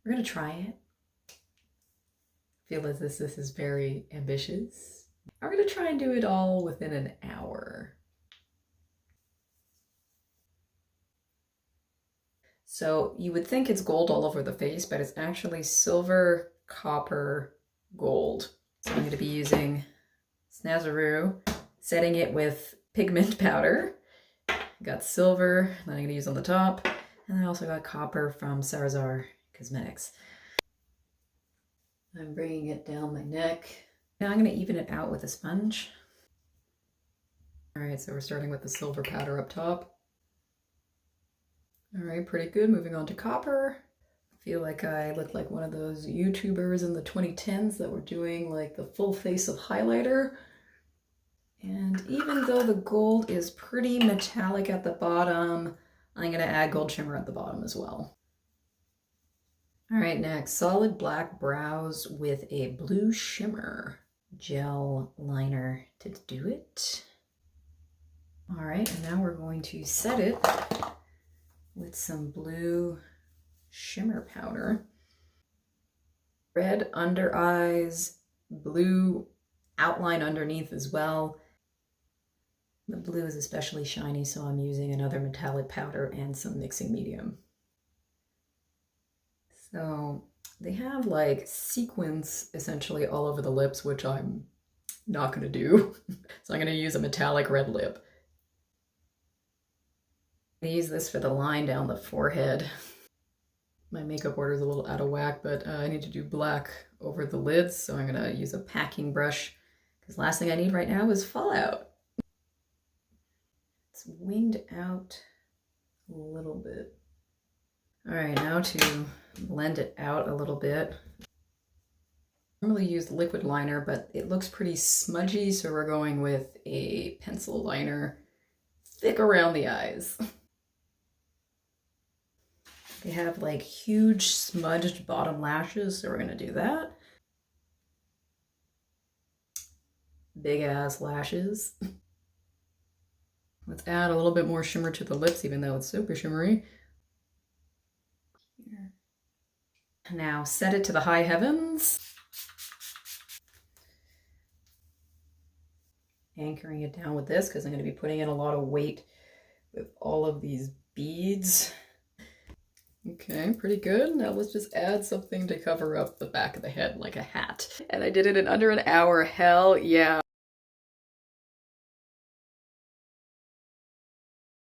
We're gonna try it. Feel as this is very ambitious. I'm gonna try and do it all within an hour. So you would think it's gold all over the face, but it's actually silver, copper, gold. So I'm gonna be using Snazaroo, setting it with pigment powder. Got silver that I'm gonna use on the top, and I also got copper from Sarazar Cosmetics. I'm bringing it down my neck. Now I'm gonna even it out with a sponge. All right, so we're starting with the silver powder up top. All right, pretty good. Moving on to copper. I feel like I look like one of those YouTubers in the 2010s that were doing like the full face of highlighter. And even though the gold is pretty metallic at the bottom, I'm gonna add gold shimmer at the bottom as well. All right, next, solid black brows with a blue shimmer gel liner to do it. All right, and now we're going to set it with some blue shimmer powder. Red under eyes, blue outline underneath as well. The blue is especially shiny, so I'm using another metallic powder and some mixing medium. So they have like sequins essentially all over the lips, which I'm not gonna do. So I'm gonna use a metallic red lip. I use this for the line down the forehead. My makeup order is a little out of whack, but I need to do black over the lids, so I'm gonna use a packing brush because last thing I need right now is fallout. It's winged out a little bit. All right, now to blend it out a little bit. I normally use liquid liner, but it looks pretty smudgy, so we're going with a pencil liner thick around the eyes. They have like huge smudged bottom lashes, so we're gonna do that. Big ass lashes. Let's add a little bit more shimmer to the lips, even though it's super shimmery. Here. Now set it to the high heavens. Anchoring it down with this because I'm going to be putting in a lot of weight with all of these beads. Okay, pretty good. Now let's just add something to cover up the back of the head like a hat. And I did it in under an hour. Hell yeah.